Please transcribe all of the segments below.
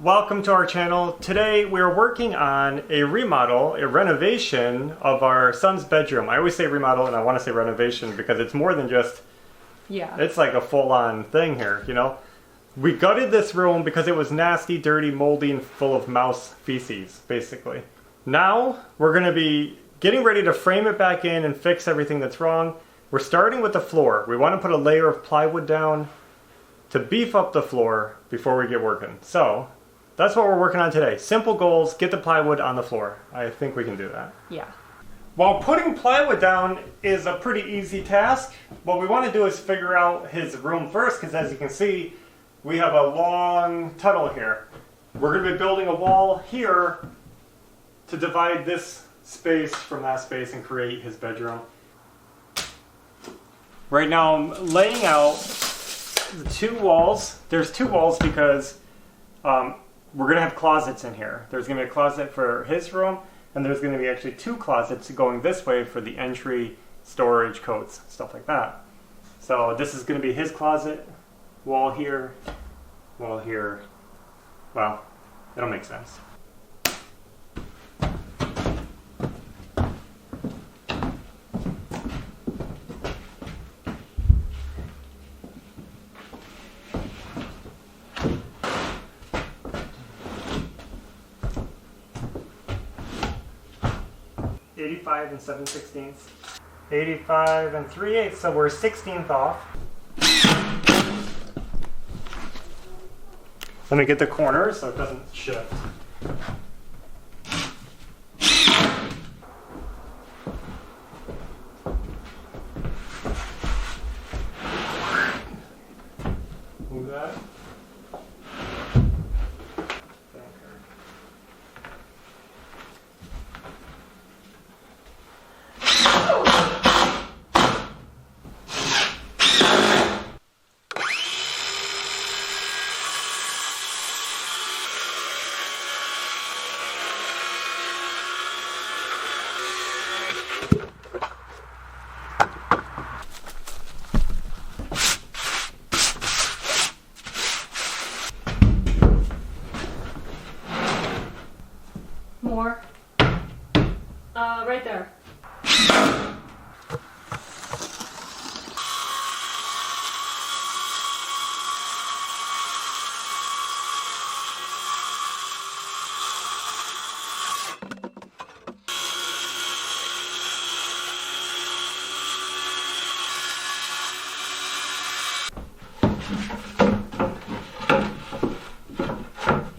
Welcome to our channel. Today we're working on a remodel, a renovation of our son's bedroom. I always say remodel and I want to say renovation because it's more than just, it's like a full-on thing here, you know? We gutted this room because it was nasty, dirty, moldy, and full of mouse feces, basically. Now we're going to be getting ready to frame it back in and fix everything that's wrong. We're starting with the floor. We want to put a layer of plywood down to beef up the floor before we get working. So that's what we're working on today. Simple goals, get the plywood on the floor. I think we can do that. Yeah. While putting plywood down is a pretty easy task, what we want to do is figure out his room first, because as you can see, we have a long tunnel here. We're going to be building a wall here to divide this space from that space and create his bedroom. Right now I'm laying out the two walls. There's two walls because we're going to have closets in here. There's going to be a closet for his room, and there's going to be actually two closets going this way for the entry, storage, coats, stuff like that. So this is going to be his closet, wall here, wall here. Well, it'll make sense. .85 and 7/16. 85 and 3/8, so we're 1/16 off. Let me get the corners so it doesn't shift. Move that. More. Right there.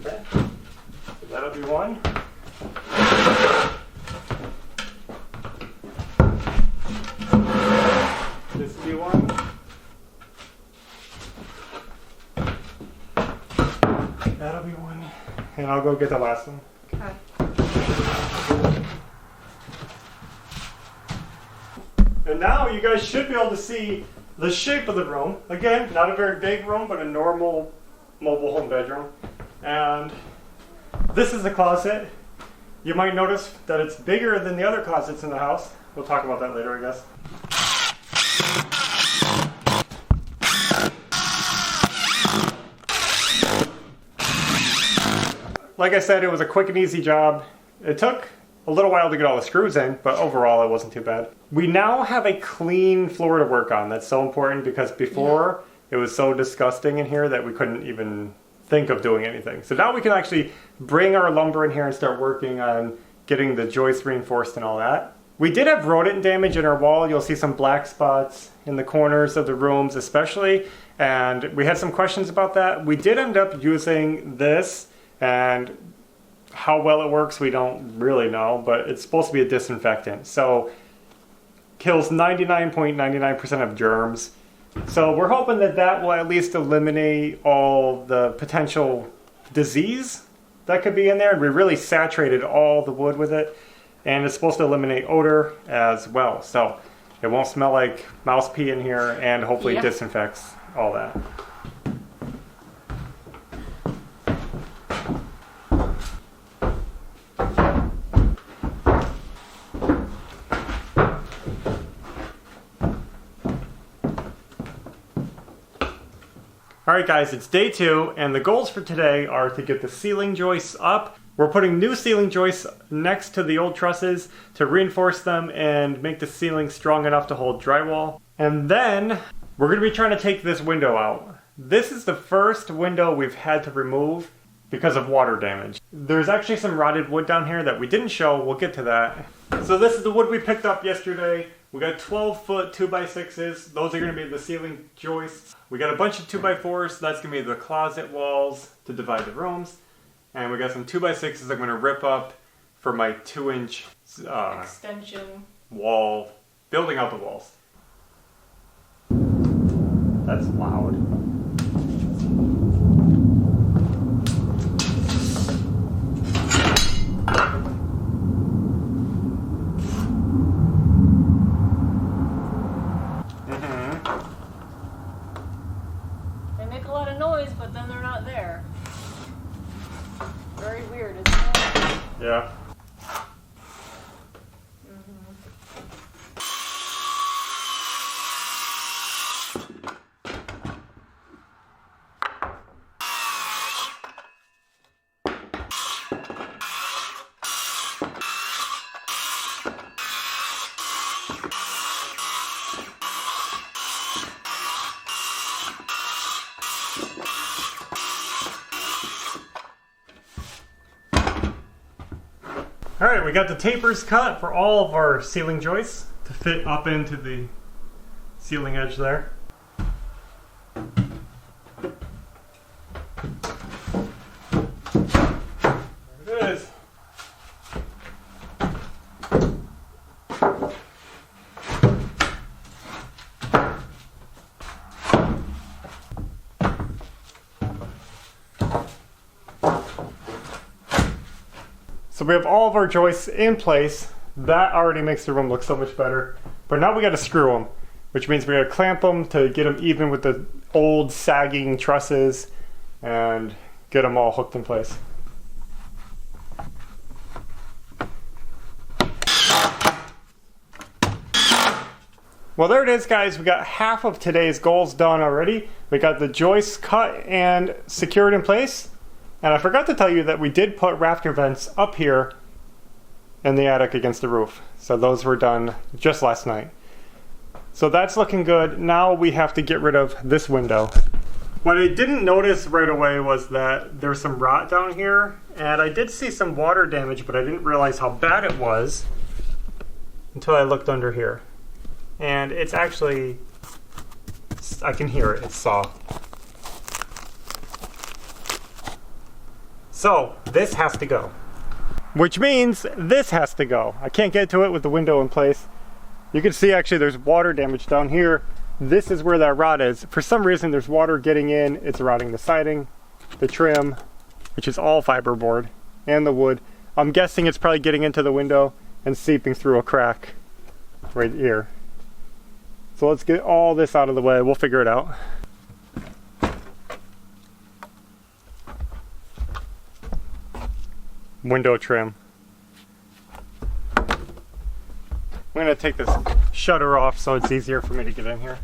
Okay. So that'll be one. This will be one. That'll be one. And I'll go get the last one. Okay. And now you guys should be able to see the shape of the room. Again, not a very big room, but a normal mobile home bedroom. And this is the closet. You might notice that it's bigger than the other closets in the house. We'll talk about that later, I guess. Like I said, it was a quick and easy job. It took a little while to get all the screws in, but overall it wasn't too bad. We now have a clean floor to work on. That's so important because before it was so disgusting in here that we couldn't even think of doing anything. So now we can actually bring our lumber in here and start working on getting the joist reinforced and all that. We did have rodent damage in our wall. You'll see some black spots in the corners of the rooms especially, and we had some questions about that. We did end up using this, and how well it works we don't really know, but it's supposed to be a disinfectant. So kills 99.99% of germs. So we're hoping that that will at least eliminate all the potential disease that could be in there. And we really saturated all the wood with it. And it's supposed to eliminate odor as well. So it won't smell like mouse pee in here, and hopefully disinfects all that. Alright guys, it's day 2, and the goals for today are to get the ceiling joists up. We're putting new ceiling joists next to the old trusses to reinforce them and make the ceiling strong enough to hold drywall. And then we're going to be trying to take this window out. This is the first window we've had to remove because of water damage. There's actually some rotted wood down here that we didn't show. We'll get to that. So this is the wood we picked up yesterday. We got 12-foot 2x6s. Those are going to be the ceiling joists. We got a bunch of 2x4s. That's going to be the closet walls to divide the rooms. And we got some 2x6s I'm going to rip up for my 2-inch extension wall, building out the walls. That's loud. They make a lot of noise, but then they're not there. Very weird, isn't it? Yeah. Alright, we got the tapers cut for all of our ceiling joists to fit up into the ceiling edge there. There it is. So we have all of our joists in place. That already makes the room look so much better. But now we got to screw them, which means we got to clamp them to get them even with the old sagging trusses and get them all hooked in place. Well, there it is, guys. We got half of today's goals done already. We got the joists cut and secured in place. And I forgot to tell you that we did put rafter vents up here in the attic against the roof. So those were done just last night. So that's looking good. Now we have to get rid of this window. What I didn't notice right away was that there's some rot down here. And I did see some water damage, but I didn't realize how bad it was until I looked under here. And it's actually, I can hear it, it's soft. So, this has to go. Which means this has to go. I can't get to it with the window in place. You can see actually there's water damage down here. This is where that rot is. For some reason there's water getting in. It's rotting the siding, the trim, which is all fiberboard, and the wood. I'm guessing it's probably getting into the window and seeping through a crack right here. So let's get all this out of the way. We'll figure it out. Window trim. I'm going to take this shutter off so it's easier for me to get in here.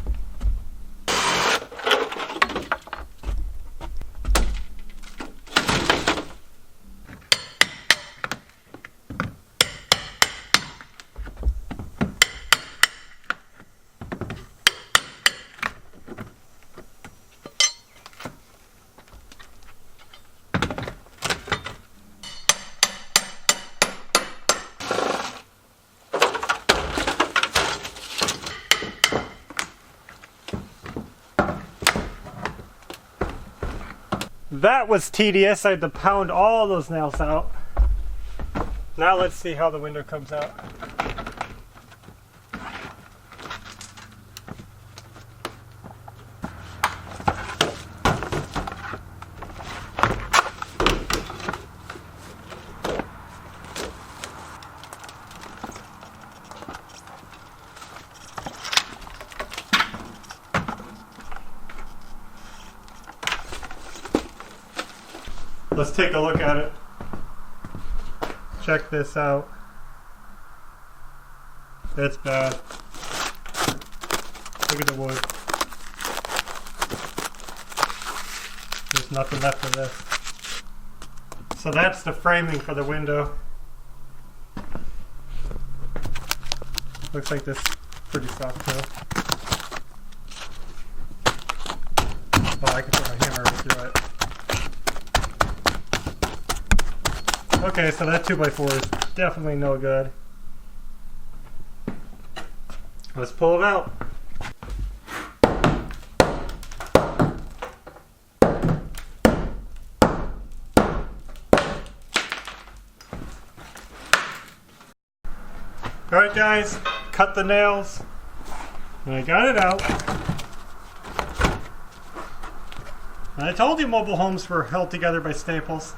That was tedious. I had to pound all those nails out. Now let's see how the window comes out. Let's take a look at it. Check this out. It's bad. Look at the wood. There's nothing left of this. So that's the framing for the window. Looks like this is pretty soft too. Oh, I can put my hammer right through it. Okay, so that 2x4 is definitely no good. Let's pull it out. Alright guys, cut the nails. And I got it out. And I told you mobile homes were held together by staples.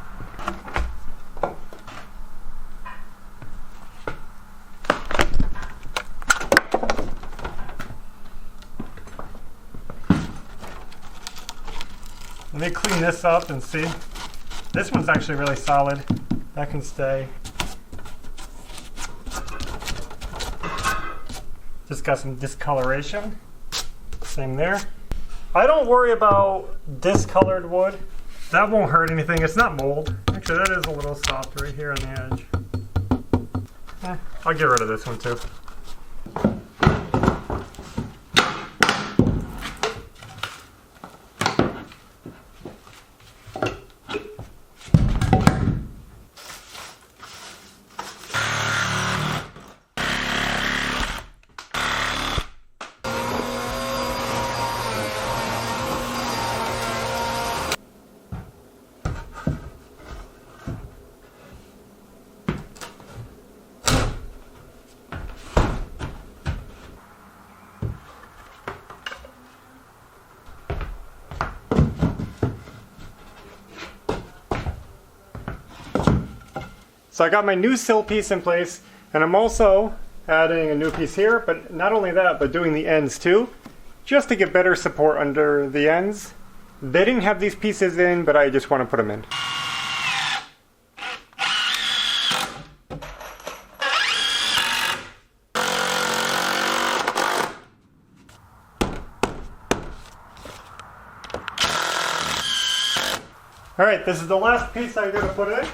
Let me clean this up and see. This one's actually really solid. That can stay. Just got some discoloration. Same there. I don't worry about discolored wood. That won't hurt anything. It's not mold. Actually, that is a little soft right here on the edge. I'll get rid of this one too. So I got my new sill piece in place, and I'm also adding a new piece here, but not only that, but doing the ends too, just to get better support under the ends. They didn't have these pieces in, but I just want to put them in. Alright, this is the last piece I'm going to put in.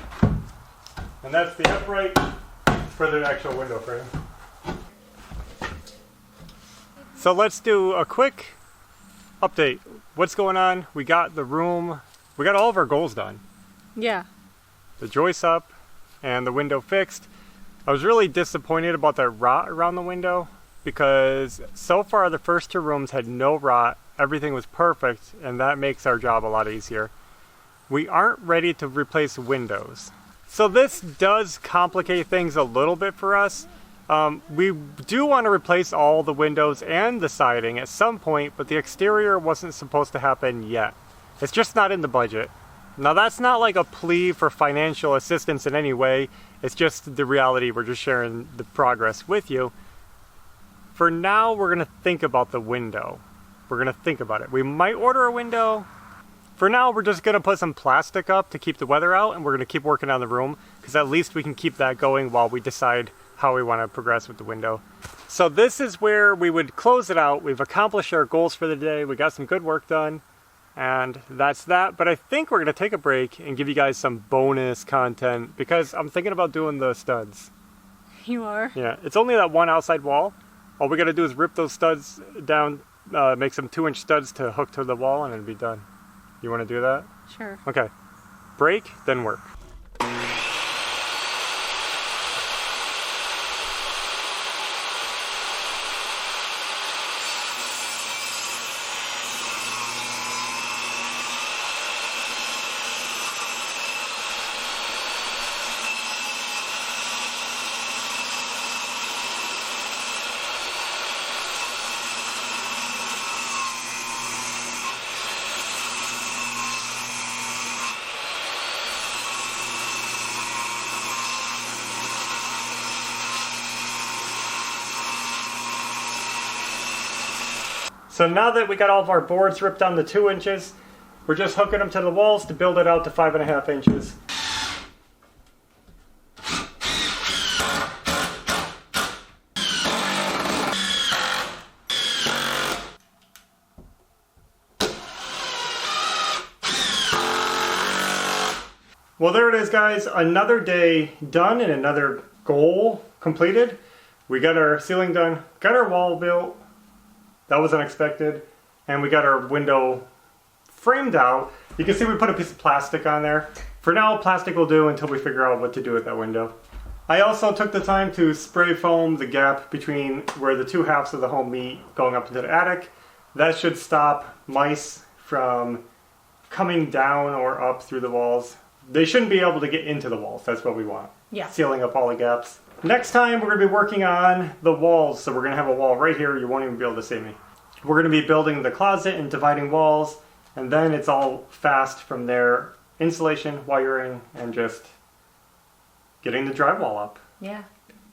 And that's the upright for the actual window frame. So let's do a quick update. What's going on? We got the room, we got all of our goals done. Yeah. The joists up and the window fixed. I was really disappointed about the rot around the window because so far the first two rooms had no rot. Everything was perfect, and that makes our job a lot easier. We aren't ready to replace windows. So this does complicate things a little bit for us. We do want to replace all the windows and the siding at some point, but the exterior wasn't supposed to happen yet. It's just not in the budget. Now that's not like a plea for financial assistance in any way. It's just the reality. We're just sharing the progress with you. For now, we're going to think about the window. We're going to think about it. We might order a window. For now, we're just going to put some plastic up to keep the weather out, and we're going to keep working on the room, because at least we can keep that going while we decide how we want to progress with the window. So this is where we would close it out. We've accomplished our goals for the day. We got some good work done, and that's that. But I think we're going to take a break and give you guys some bonus content, because I'm thinking about doing the studs. You are? Yeah, it's only that one outside wall. All we got to do is rip those studs down, make some 2-inch studs to hook to the wall, and it'll be done. You want to do that? Sure. Okay. Break, then work. So now that we got all of our boards ripped down to 2 inches, we're just hooking them to the walls to build it out to 5.5 inches. Well, there it is, guys. Another day done and another goal completed. We got our ceiling done, got our wall built. That was unexpected. And we got our window framed out. You can see we put a piece of plastic on there. For now, plastic will do until we figure out what to do with that window. I also took the time to spray foam the gap between where the two halves of the home meet going up into the attic. That should stop mice from coming down or up through the walls. They shouldn't be able to get into the walls. That's what we want. Yeah. Sealing up all the gaps. Next time, we're going to be working on the walls. So we're going to have a wall right here. You won't even be able to see me. We're going to be building the closet and dividing walls. And then it's all fast from there. Insulation, wiring, and just getting the drywall up. Yeah.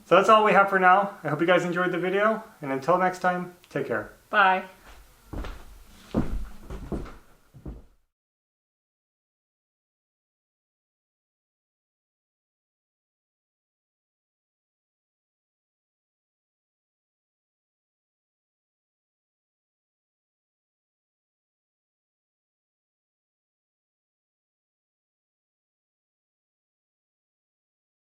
So that's all we have for now. I hope you guys enjoyed the video. And until next time, take care. Bye.